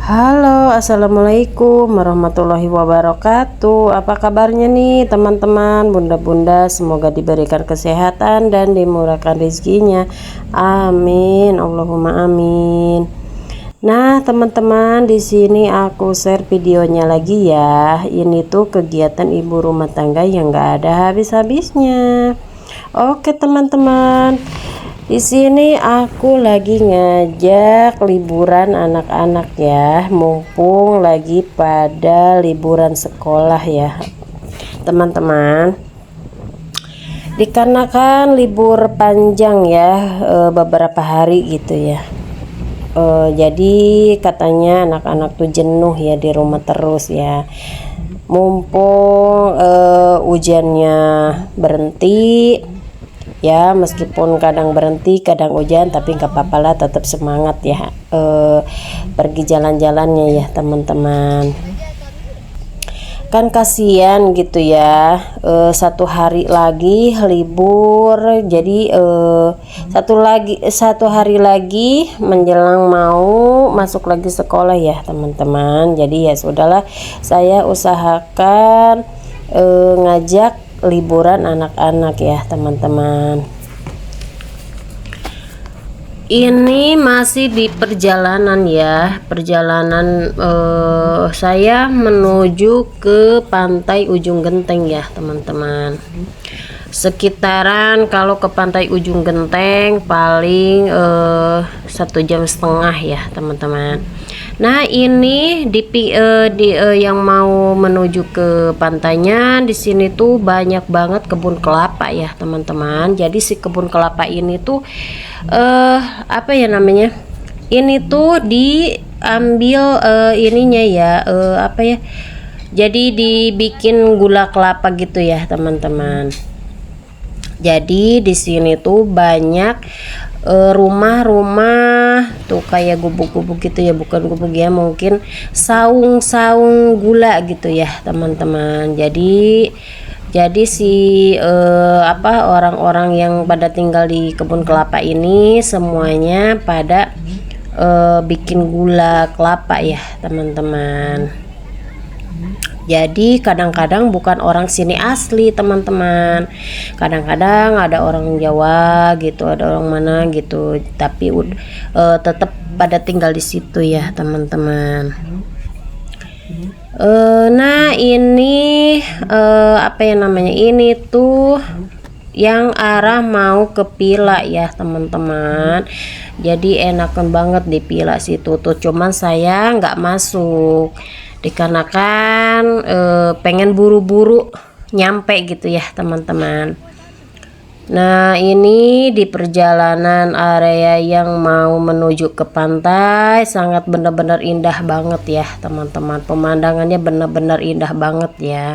Halo, assalamualaikum warahmatullahi wabarakatuh. Apa kabarnya nih teman-teman, bunda-bunda? Semoga diberikan kesehatan dan dimurahkan rezekinya. Amin, Allahumma amin. Nah, teman-teman, di sini aku share videonya lagi ya. Ini tuh kegiatan ibu rumah tangga yang gak ada habis-habisnya. Oke, teman-teman. Di sini aku lagi ngajak liburan anak-anak ya, mumpung lagi pada liburan sekolah ya, teman-teman. Dikarenakan libur panjang ya, beberapa hari gitu ya. Jadi katanya anak-anak tuh jenuh ya di rumah terus ya. Mumpung hujannya berhenti ya, meskipun kadang berhenti kadang hujan, tapi nggak apa-apa lah, tetap semangat ya pergi jalan-jalannya ya teman-teman. Kan kasihan gitu ya, satu hari lagi libur, jadi satu hari lagi menjelang mau masuk lagi sekolah ya teman-teman. Jadi ya sudahlah, saya usahakan ngajak liburan anak-anak ya teman-teman. Ini masih di perjalanan ya, perjalanan saya menuju ke pantai Ujung Genteng ya teman-teman. Sekitaran kalau ke pantai Ujung Genteng paling 1,5 jam ya teman-teman. Nah, ini yang mau menuju ke pantainya, di sini tuh banyak banget kebun kelapa ya teman-teman. Jadi si kebun kelapa ini tuh apa ya namanya? Ini tuh diambil ininya ya, apa ya? Jadi dibikin gula kelapa gitu ya teman-teman. Jadi di sini tuh banyak rumah-rumah tuh kayak gubuk-gubuk gitu ya, bukan gubuk ya, mungkin saung-saung gula gitu ya teman-teman. Jadi si apa, orang-orang yang pada tinggal di kebun kelapa ini semuanya pada bikin gula kelapa ya teman-teman. Jadi kadang-kadang bukan orang sini asli teman-teman, kadang-kadang ada orang Jawa gitu, ada orang mana gitu, tapi tetap pada tinggal di situ ya teman-teman. Nah ini apa ya namanya, ini tuh yang arah mau ke Pila ya teman-teman. Jadi enakan banget di Pila situ tuh, cuman saya nggak masuk dikarenakan pengen buru-buru nyampe gitu ya teman-teman. Nah, ini di perjalanan area yang mau menuju ke pantai sangat benar-benar indah banget ya teman-teman. Pemandangannya benar-benar indah banget ya.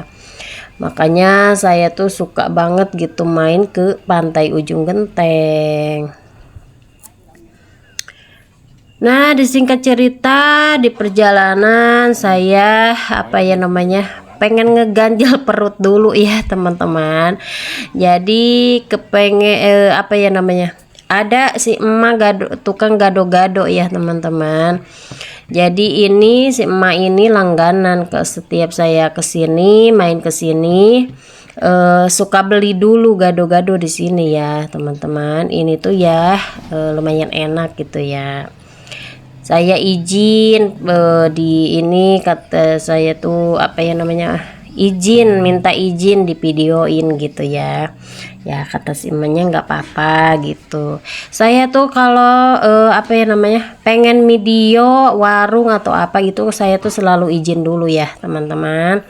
Makanya saya tuh suka banget gitu main ke pantai Ujung Genteng. Nah, disingkat cerita, di perjalanan saya apa ya namanya, pengen ngeganjal perut dulu ya teman-teman. Jadi kepengen apa ya namanya, ada si emak tukang gado-gado ya teman-teman. Jadi ini si emak ini langganan ke setiap saya kesini, main kesini, suka beli dulu gado-gado di sini ya teman-teman. Ini tuh ya lumayan enak gitu ya. Saya izin di ini, kata saya tuh apa ya namanya, minta izin di videoin gitu ya. Ya kata si emaknya nggak apa-apa gitu. Saya tuh kalau apa ya namanya, pengen video warung atau apa gitu, saya tuh selalu izin dulu ya teman-teman.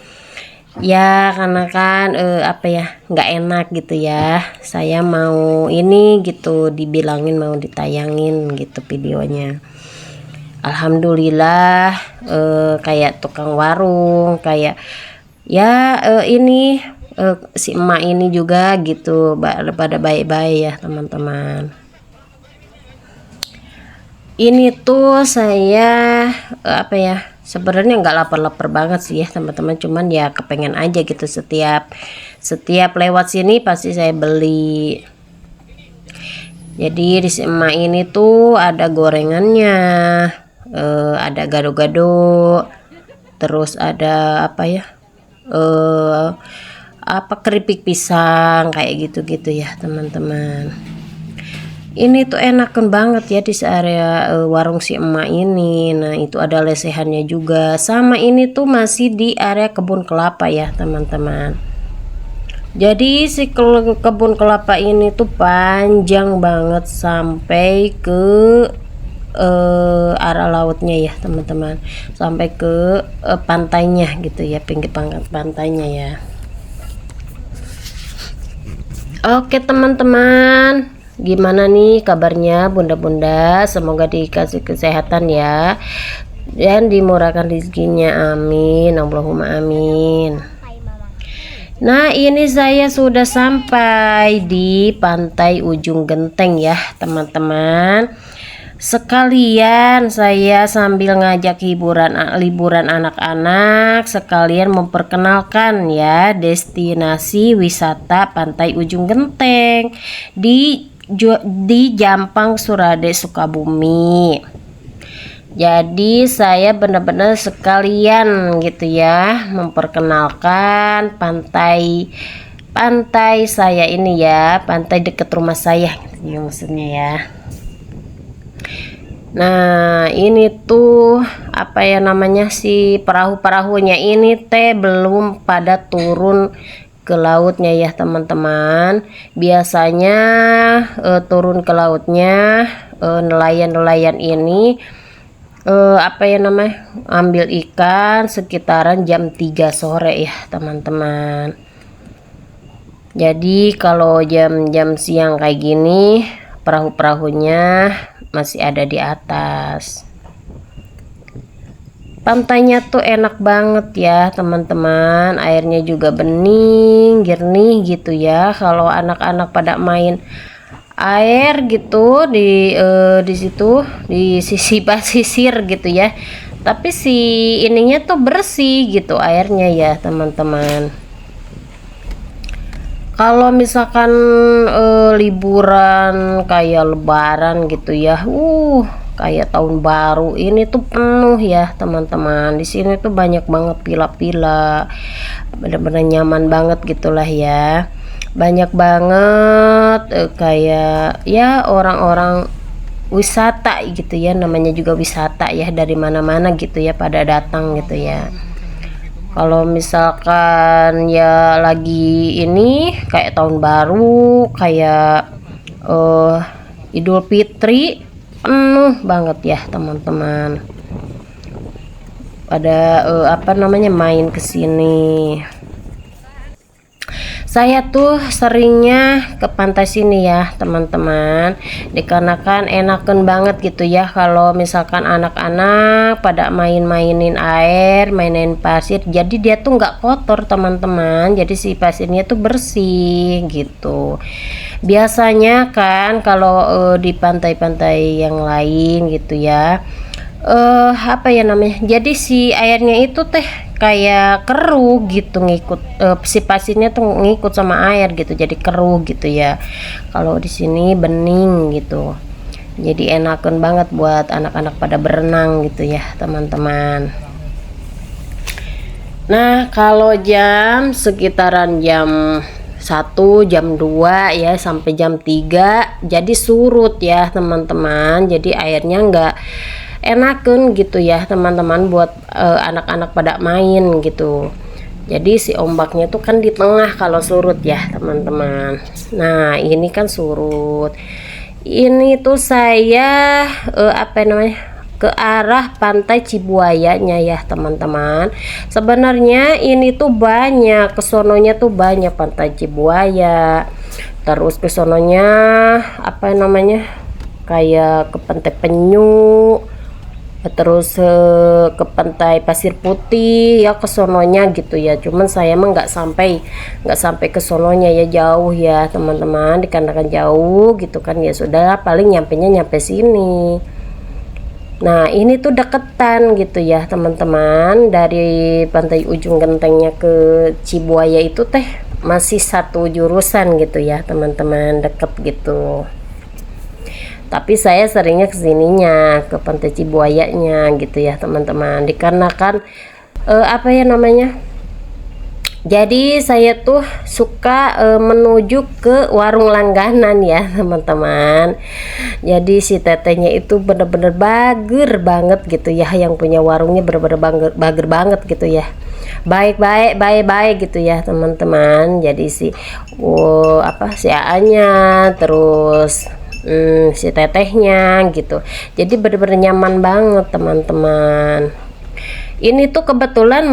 Ya karena kan apa ya, nggak enak gitu ya, saya mau ini gitu, dibilangin mau ditayangin gitu videonya. Alhamdulillah kayak tukang warung, kayak ya ini si emak ini juga gitu pada baik-baik ya teman-teman. Ini tuh saya apa ya, sebenarnya nggak lapar-lapar banget sih ya teman-teman, cuman ya kepengen aja gitu, setiap lewat sini pasti saya beli. Jadi di si emak ini tuh ada gorengannya, ada gado-gado, terus ada apa ya, apa keripik pisang kayak gitu-gitu ya teman-teman. Ini tuh enakan banget ya di area warung si emak ini. Nah itu ada lesehannya juga. Sama ini tuh masih di area kebun kelapa ya teman-teman. Jadi si kebun kelapa ini tuh panjang banget sampai ke arah lautnya ya teman-teman, sampai ke pantainya gitu ya, pinggir pantainya ya. Oke teman-teman, gimana nih kabarnya bunda-bunda? Semoga dikasih kesehatan ya, dan dimurahkan rezekinya, amin, Allahumma amin. Nah ini saya sudah sampai di pantai Ujung Genteng ya teman-teman. Sekalian saya sambil ngajak liburan anak-anak, sekalian memperkenalkan ya destinasi wisata Pantai Ujung Genteng di Jampang, Surade, Sukabumi. Jadi saya benar-benar sekalian gitu ya memperkenalkan pantai saya ini ya, pantai dekat rumah saya gitu ya maksudnya ya. Nah ini tuh apa ya namanya, si perahu-perahunya ini teh belum pada turun ke lautnya ya teman-teman. Biasanya turun ke lautnya nelayan-nelayan ini apa ya namanya, ambil ikan sekitaran jam 3 sore ya teman-teman. Jadi kalau jam-jam siang kayak gini perahu-perahunya masih ada di atas. Pantainya tuh enak banget ya teman-teman, airnya juga bening jernih gitu ya. Kalau anak-anak pada main air gitu di situ, di sisi pasisir gitu ya, tapi si ininya tuh bersih gitu airnya ya teman-teman. Kalau misalkan liburan kayak lebaran gitu ya, kayak tahun baru ini tuh penuh ya teman-teman. Di sini tuh banyak banget pila-pila, bener-bener nyaman banget gitulah ya. Banyak banget kayak ya orang-orang wisata gitu ya, namanya juga wisata ya, dari mana-mana gitu ya pada datang gitu ya. Kalau misalkan ya lagi ini kayak tahun baru, kayak Idul Fitri, penuh banget ya teman-teman. Pada apa namanya, main ke sini. Saya tuh seringnya ke pantai sini ya teman-teman, dikarenakan enakan banget gitu ya kalau misalkan anak-anak pada mainin air, mainin pasir, jadi dia tuh nggak kotor teman-teman, jadi si pasirnya tuh bersih gitu. Biasanya kan kalau di pantai-pantai yang lain gitu ya, apa ya namanya, jadi si airnya itu teh kayak keruh gitu, ngikut si pasirnya tuh ngikut sama air gitu, jadi keruh gitu ya. Kalau di sini bening gitu, jadi enakan banget buat anak-anak pada berenang gitu ya teman-teman. Nah kalau jam sekitaran jam 1, jam 2 ya sampai jam 3 jadi surut ya teman-teman, jadi airnya enggak enakan gitu ya teman-teman buat anak-anak pada main gitu. Jadi si ombaknya tuh kan di tengah kalau surut ya teman-teman. Nah ini kan surut, ini tuh saya apa namanya, ke arah pantai Cibuayanya ya teman-teman. Sebenarnya ini tuh banyak, kesononya tuh banyak pantai Cibuaya, terus kesononya apa namanya, kayak ke pantai Penyu, terus ke pantai Pasir Putih ya, ke sononya gitu ya. Cuman saya emang nggak sampai ke sononya ya, jauh ya teman-teman, dikarenakan jauh gitu kan ya, sudah paling nyampe sini. Nah ini tuh deketan gitu ya teman-teman, dari pantai Ujung Gentengnya ke Cibuaya itu teh masih satu jurusan gitu ya teman-teman, deket gitu. Tapi saya seringnya kesininya ke Pantai Cibuayanya gitu ya teman-teman, dikarenakan apa ya namanya, jadi saya tuh suka menuju ke warung langganan ya teman-teman. Jadi si tetehnya itu bener-bener bager banget gitu ya, yang punya warungnya bener-bener bager banget gitu ya, baik-baik gitu ya teman-teman. Jadi si si A-nya, terus si tetehnya gitu, jadi bener-bener nyaman banget teman-teman. Ini tuh kebetulan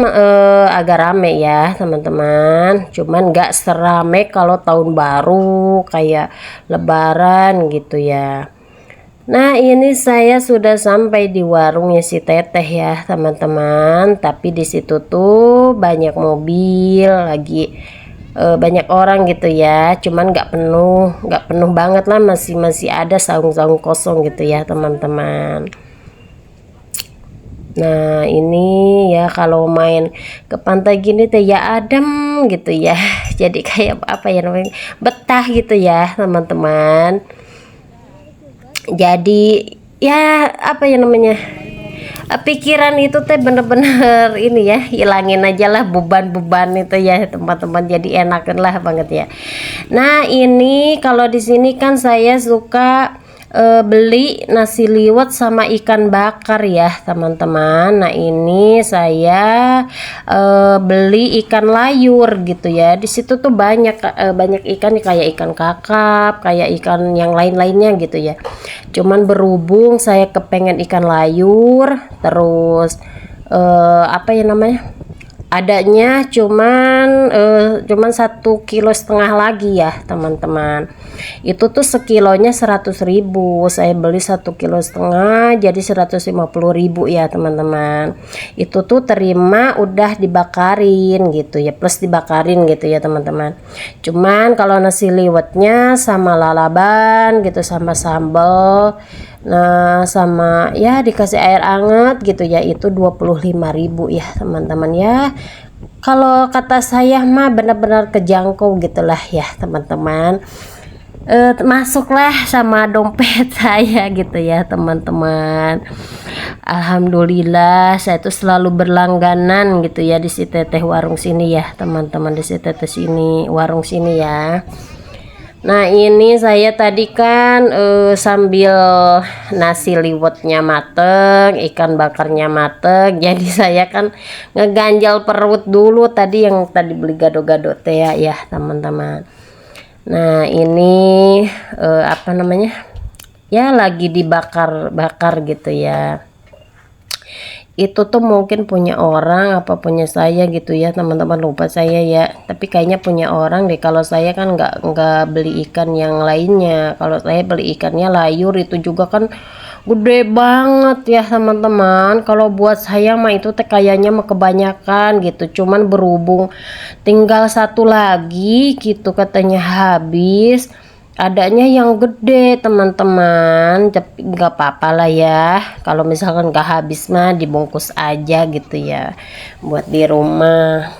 agak rame ya teman-teman, cuman gak serame kalau tahun baru kayak lebaran gitu ya. Nah ini saya sudah sampai di warungnya si teteh ya teman-teman, tapi di situ tuh banyak mobil lagi, banyak orang gitu ya, cuman nggak penuh banget lah, masih ada saung-saung kosong gitu ya teman-teman. Nah ini ya kalau main ke pantai gini teh ya adem gitu ya, jadi kayak apa ya namanya, betah gitu ya teman-teman. Jadi ya apa ya namanya, pikiran itu teh bener-bener ini ya, hilangin aja lah beban-beban itu ya teman-teman, jadi enakan lah banget ya. Nah ini kalau di sini kan saya suka beli nasi liwet sama ikan bakar ya teman-teman. Nah ini saya beli ikan layur gitu ya, di situ tuh banyak ikan kayak ikan kakap, kayak ikan yang lain-lainnya gitu ya, cuman berhubung saya kepengen ikan layur, terus apa ya namanya, adanya cuman 1,5 kilo lagi ya teman-teman. Itu tuh sekilonya 100.000, saya beli 1,5 kilo jadi 150.000 ya teman-teman. Itu tuh terima udah dibakarin gitu ya, plus dibakarin gitu ya teman-teman. Cuman kalau nasi liwetnya sama lalaban gitu sama sambal, nah sama ya dikasih air hangat gitu ya, itu 25.000 ya teman-teman ya. Kalau kata saya mah benar-benar kejangkau gitulah ya teman-teman, masuklah sama dompet saya gitu ya teman-teman. Alhamdulillah saya tuh selalu berlangganan gitu ya di si teteh warung sini ya teman-teman, di si teteh sini warung sini ya. Nah ini saya tadi kan sambil nasi liwetnya mateng, ikan bakarnya mateng, jadi saya kan ngeganjal perut dulu tadi, yang tadi beli gado-gado teh ya teman-teman. Nah ini apa namanya ya, lagi dibakar-bakar gitu ya. Itu tuh mungkin punya orang apa punya saya gitu ya teman-teman, lupa saya ya, tapi kayaknya punya orang deh. Kalau saya kan nggak beli ikan yang lainnya, kalau saya beli ikannya layur, itu juga kan gede banget ya teman-teman. Kalau buat saya mah itu teh kayaknya mah kebanyakan gitu, cuman berhubung tinggal satu lagi gitu katanya habis, adanya yang gede teman-teman, tapi nggak apa-apa lah ya, kalau misalkan nggak habis mah dibungkus aja gitu ya buat di rumah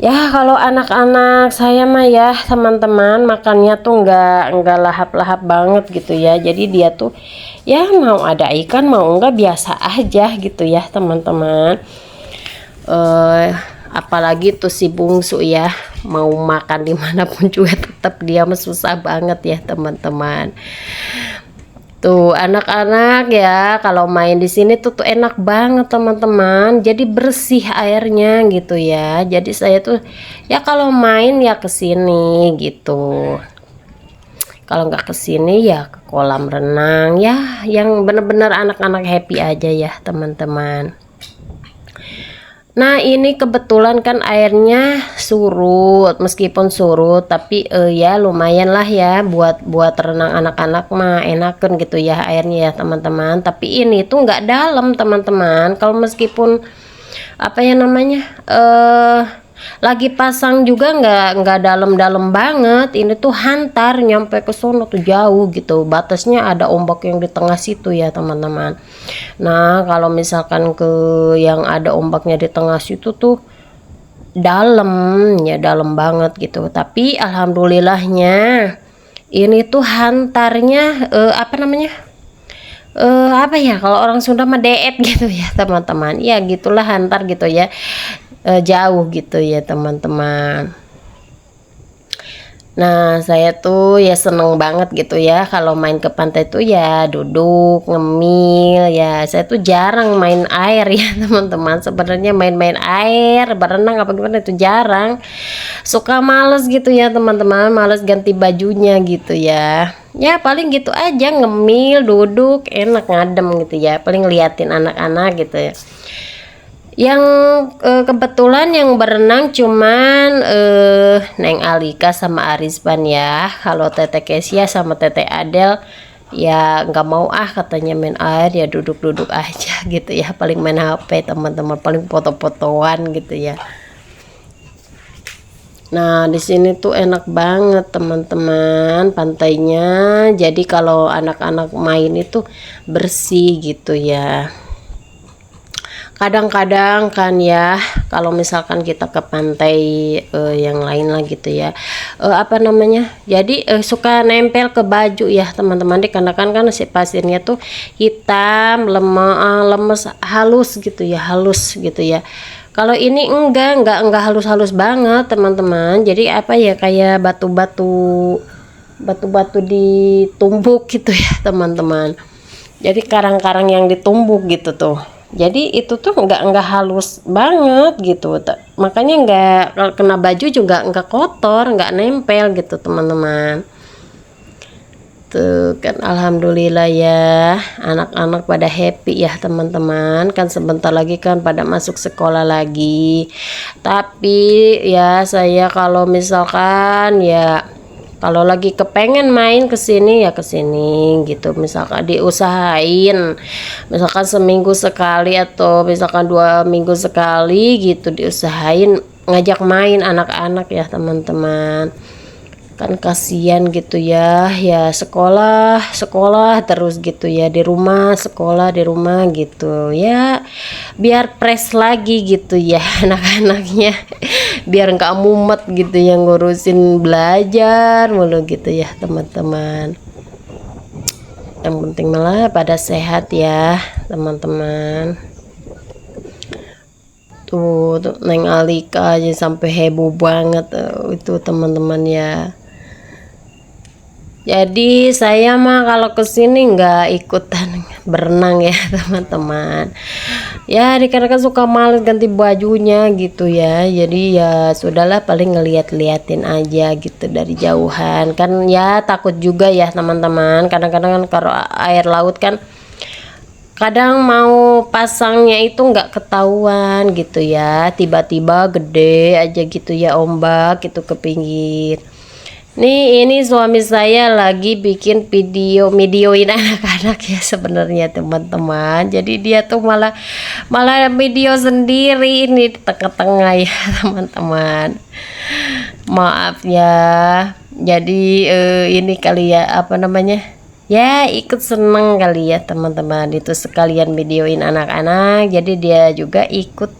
ya. Kalau anak-anak saya mah ya teman-teman makannya tuh nggak lahap-lahap banget gitu ya, jadi dia tuh ya mau ada ikan mau enggak biasa aja gitu ya teman-teman. Apalagi tuh si bungsu ya, mau makan dimanapun juga tetap dia mah susah banget ya teman-teman. Tuh anak-anak ya kalau main di sini tuh enak banget teman-teman, jadi bersih airnya gitu ya. Jadi saya tuh ya kalau main ya ke sini gitu, kalau nggak ke sini ya ke kolam renang ya, yang bener-bener anak-anak happy aja ya teman-teman. Nah ini kebetulan kan airnya surut, meskipun surut tapi ya lumayan lah ya buat renang anak-anak mah enakan gitu ya airnya ya teman-teman. Tapi ini tuh nggak dalam teman-teman, kalau meskipun apa ya namanya lagi pasang juga nggak dalam-dalam banget, ini tuh hantar nyampe ke sono tuh jauh gitu, batasnya ada ombak yang di tengah situ ya teman-teman. Nah kalau misalkan ke yang ada ombaknya di tengah situ tuh dalam ya, dalam banget gitu. Tapi alhamdulillahnya ini tuh hantarnya apa namanya, apa ya, kalau orang Sunda mah deet gitu ya teman-teman, ya gitulah, hantar gitu ya, jauh gitu ya teman-teman. Nah, saya tuh ya seneng banget gitu ya kalau main ke pantai tuh ya duduk ngemil ya. Saya tuh jarang main air ya teman-teman. Sebenarnya main-main air, berenang apa gimana itu jarang. Suka males gitu ya teman-teman, males ganti bajunya gitu ya. Ya paling gitu aja, ngemil, duduk, enak ngadem gitu ya. Paling liatin anak-anak gitu ya. Yang kebetulan yang berenang cuman Neng Alika sama Arisban ya. Kalau Tete Kesia sama Tete Adel ya nggak mau katanya main air, ya duduk-duduk aja gitu ya, paling main HP teman-teman, paling foto-fotoan gitu ya. Nah, di sini tuh enak banget teman-teman pantainya. Jadi kalau anak-anak main itu bersih gitu ya. Kadang-kadang kan ya, kalau misalkan kita ke pantai yang lain lah gitu ya, apa namanya, jadi suka nempel ke baju ya teman-teman, dikarenakan kan si pasirnya tuh hitam, lemes, halus gitu ya, halus gitu ya. Kalau ini enggak halus-halus banget teman-teman, jadi apa ya, kayak batu-batu ditumbuk gitu ya teman-teman. Jadi karang-karang yang ditumbuk gitu tuh. Jadi itu tuh enggak halus banget gitu, makanya enggak, kalau kena baju juga enggak kotor, enggak nempel gitu teman-teman. Tuh kan alhamdulillah ya, anak-anak pada happy ya teman-teman, kan sebentar lagi kan pada masuk sekolah lagi. Tapi ya saya kalau misalkan ya, kalau lagi kepengen main ke sini ya ke sini gitu, misalkan diusahain misalkan seminggu sekali atau misalkan 2 minggu sekali gitu, diusahain ngajak main anak-anak ya teman-teman, kan kasihan gitu ya, ya sekolah terus gitu ya, di rumah sekolah, di rumah gitu ya, biar fresh lagi gitu ya anak-anaknya, biar nggak mumet gitu yang ngurusin belajar mulu gitu ya teman-teman. Yang penting malah pada sehat ya teman-teman. Tuh Neng Alika aja sampai heboh banget itu teman-teman ya. Jadi saya mah kalau kesini nggak ikutan berenang ya teman-teman. Ya dikarenakan suka males ganti bajunya gitu ya. Jadi ya sudahlah, paling ngeliat-liatin aja gitu dari jauhan. Kan ya takut juga ya teman-teman. Kadang-kadang kan kalau air laut kan kadang mau pasangnya itu nggak ketahuan gitu ya. Tiba-tiba gede aja gitu ya ombak itu ke pinggir. Nih ini suami saya lagi bikin videoin anak-anak ya sebenarnya teman-teman. Jadi dia tuh malah video sendiri ini di tengah-tengah ya teman-teman. Maaf ya. Jadi ini kali ya, apa namanya? Ya ikut seneng kali ya teman-teman, itu sekalian videoin anak-anak. Jadi dia juga ikut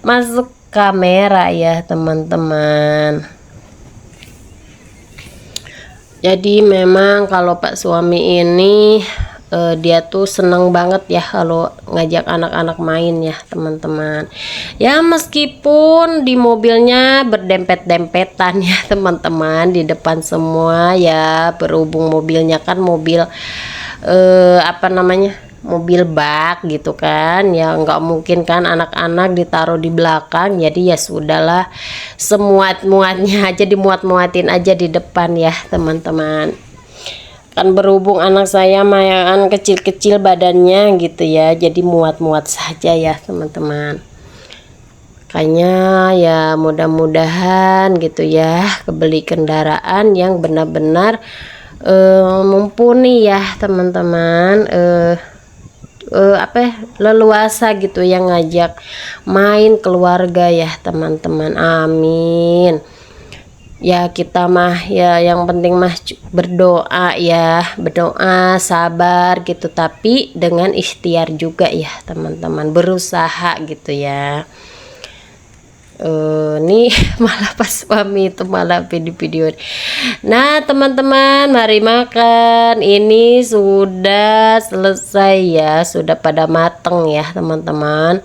masuk kamera ya teman-teman. Jadi memang kalau Pak suami ini dia tuh seneng banget ya kalau ngajak anak-anak main ya teman-teman. Ya meskipun di mobilnya berdempet-dempetan ya teman-teman, di depan semua ya, berhubung mobilnya kan mobil apa namanya, mobil bak gitu kan ya, nggak mungkin kan anak-anak ditaruh di belakang, jadi ya sudahlah, semuat-muatnya aja, dimuat-muatin aja di depan ya teman-teman. Kan berhubung anak saya mayan kecil-kecil badannya gitu ya, jadi muat-muat saja ya teman-teman. Kayaknya ya mudah-mudahan gitu ya kebeli kendaraan yang benar-benar mumpuni ya teman-teman, apa leluasa gitu yang ngajak main keluarga ya teman-teman, amin. Ya kita mah ya yang penting mah berdoa ya, berdoa sabar gitu, tapi dengan ikhtiar juga ya teman-teman, berusaha gitu ya. Nih malah pas suami itu malah video-video. Nah teman-teman, mari makan. Ini sudah selesai ya, sudah pada mateng ya teman-teman.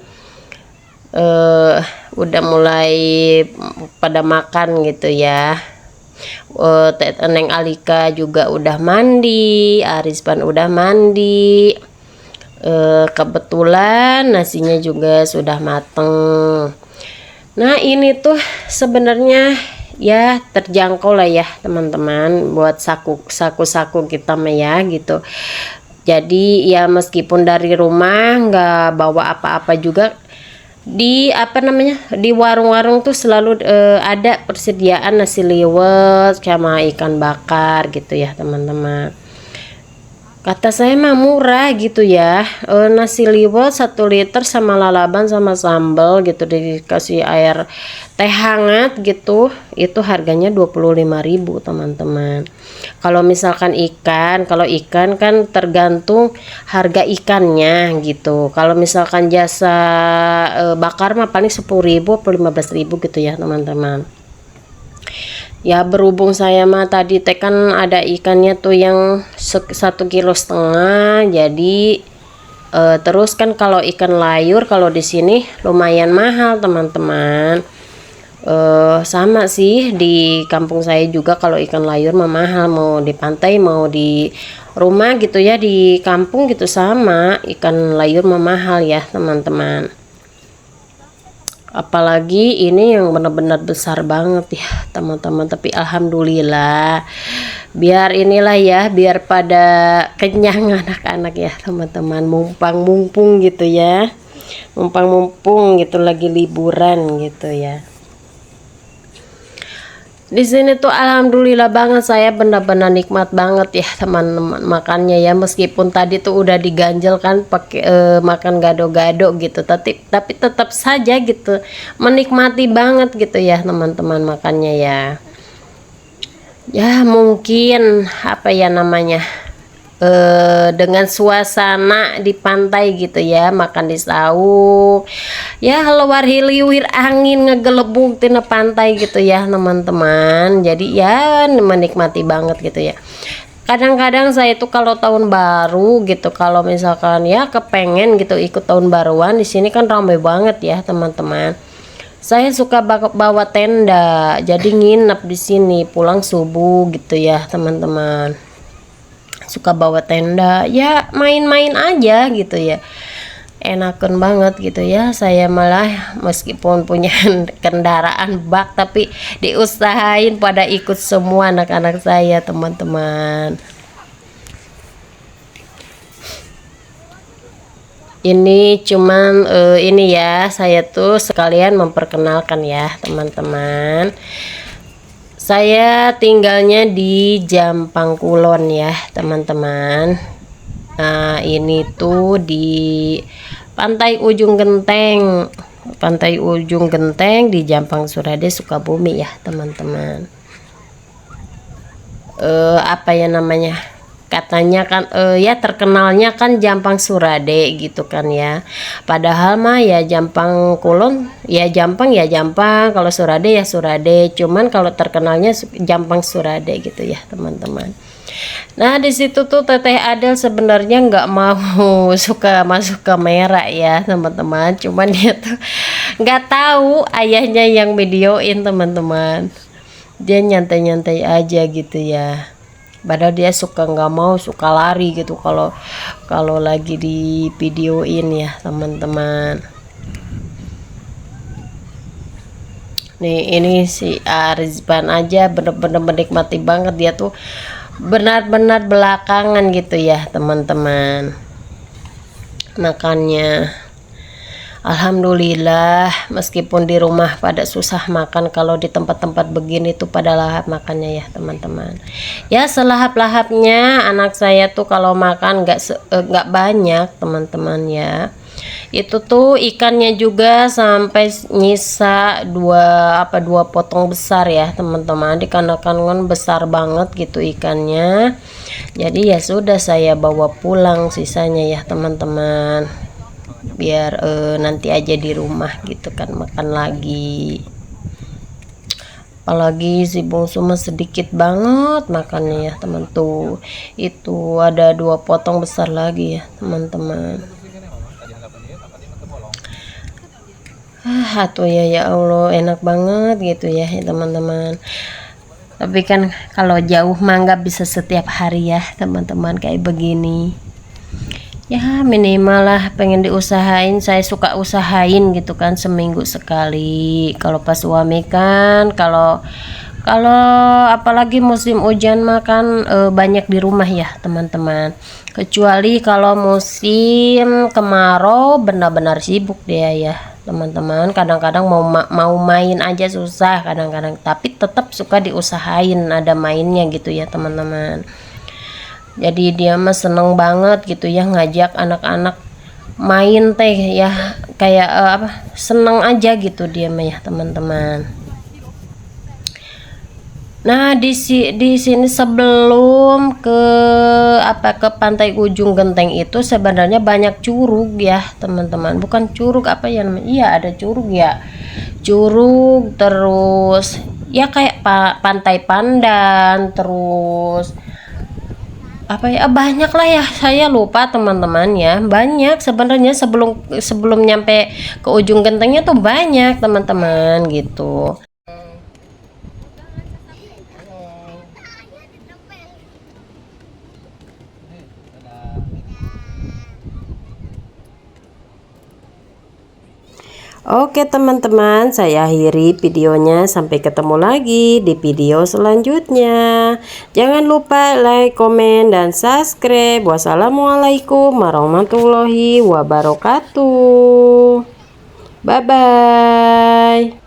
Udah mulai pada makan gitu ya. Neng Alika juga udah mandi, Arispan udah mandi. Kebetulan nasinya juga sudah mateng. Nah ini tuh sebenarnya ya terjangkau lah ya teman-teman buat saku-saku kita mah ya gitu. Jadi ya meskipun dari rumah nggak bawa apa-apa juga, di apa namanya, di warung-warung tuh selalu ada persediaan nasi liwet sama ikan bakar gitu ya teman-teman. Kata saya mah murah gitu ya, nasi liwet 1 liter sama lalaban sama sambal gitu, dikasih air teh hangat gitu, itu harganya 25.000 teman-teman. Kalau misalkan ikan, kalau ikan kan tergantung harga ikannya gitu. Kalau misalkan jasa bakar mah paling 10.000 atau 15.000 gitu ya teman-teman. Ya berhubung saya mah tadi teh kan ada ikannya tuh yang 1,5 kilo, jadi terus kan kalau ikan layur kalau di sini lumayan mahal teman-teman. Sama sih di kampung saya juga, kalau ikan layur mah mahal, mau di pantai mau di rumah gitu ya, di kampung gitu sama, ikan layur mah mahal ya teman-teman. Apalagi ini yang benar-benar besar banget ya teman-teman. Tapi alhamdulillah, biar inilah ya, biar pada kenyang anak-anak ya teman-teman, mumpung gitu ya, mumpung gitu lagi liburan gitu ya. Di sini tuh alhamdulillah banget, saya benar-benar nikmat banget ya teman-teman makannya ya, meskipun tadi tuh udah diganjel kan pakai makan gado-gado gitu, tapi tetap saja gitu menikmati banget gitu ya teman-teman makannya ya. Ya mungkin apa ya namanya, dengan suasana di pantai gitu ya, makan di saung ya, luar hiliwir angin ngegelebuk tina pantai gitu ya teman-teman. Jadi ya menikmati banget gitu ya. Kadang-kadang saya tuh kalau tahun baru gitu, kalau misalkan ya kepengen gitu ikut tahun baruan, di sini kan ramai banget ya teman-teman. Saya suka bawa tenda, jadi nginep di sini pulang subuh gitu ya teman-teman. Suka bawa tenda ya, main-main aja gitu ya, enakan banget gitu ya. Saya malah meskipun punya kendaraan bak, tapi diusahain pada ikut semua anak-anak saya teman-teman. Ini cuman ini ya, saya tuh sekalian memperkenalkan ya teman-teman. Saya tinggalnya di Jampang Kulon ya teman-teman. Nah ini tuh di Pantai Ujung Genteng, Pantai Ujung Genteng di Jampang Surade, Sukabumi ya teman-teman. Apa ya namanya, katanya kan ya terkenalnya kan Jampang Surade gitu kan ya, padahal mah ya Jampang Kulon ya Jampang ya Jampang, kalau Surade ya Surade, cuman kalau terkenalnya Jampang Surade gitu ya teman-teman. Nah di situ tuh Teteh Adel sebenarnya nggak mau suka masuk kamera ya teman-teman, cuman dia tuh nggak tahu ayahnya yang videoin teman-teman, dia nyantai-nyantai aja gitu ya. Padahal dia suka nggak mau, suka lari gitu kalau lagi di videoin ya teman-teman. Nih ini si Arizban aja bener-bener menikmati banget, dia tuh benar-benar belakangan gitu ya teman-teman makannya. Alhamdulillah, meskipun di rumah pada susah makan, kalau di tempat-tempat begini tuh pada lahap makannya ya teman-teman. Ya selahap-lahapnya anak saya tuh kalau makan nggak banyak teman-teman ya. Itu tuh ikannya juga sampai nyisa dua potong besar ya teman-teman, dikarenakan kan besar banget gitu ikannya. Jadi ya sudah saya bawa pulang sisanya ya teman-teman. biar nanti aja di rumah gitu kan makan lagi. Apalagi si bungsu mah sedikit banget makannya ya teman tuh, itu ada 2 potong besar lagi ya teman-teman. Atuh ya, ya Allah enak banget gitu ya teman-teman. Tapi kan kalau jauh mah nggak bisa setiap hari ya teman-teman kayak begini. Ya minimal lah pengen diusahain, saya suka usahain gitu kan seminggu sekali. Kalau pas suami kan kalau kalau apalagi musim hujan mah kan banyak di rumah ya teman-teman. Kecuali kalau musim kemarau benar-benar sibuk dia ya teman-teman. Kadang-kadang mau main aja susah kadang-kadang, tapi tetap suka diusahain ada mainnya gitu ya teman-teman. Jadi dia mah seneng banget gitu ya ngajak anak-anak main teh ya, kayak seneng aja gitu dia mah ya teman-teman. Nah, di sini sebelum ke Pantai Ujung Genteng itu sebenarnya banyak curug ya, teman-teman. Bukan curug apa ya namanya? Iya, ada curug ya. Curug terus ya kayak Pantai Pandan, terus apa ya, banyak lah ya, saya lupa teman-teman ya. Banyak sebenarnya sebelum sebelum nyampe ke ujung gentengnya tuh banyak teman-teman gitu. Oke teman-teman, saya akhiri videonya. Sampai ketemu lagi di video selanjutnya. Jangan lupa like, komen, dan subscribe. Wassalamualaikum warahmatullahi wabarakatuh. Bye-bye.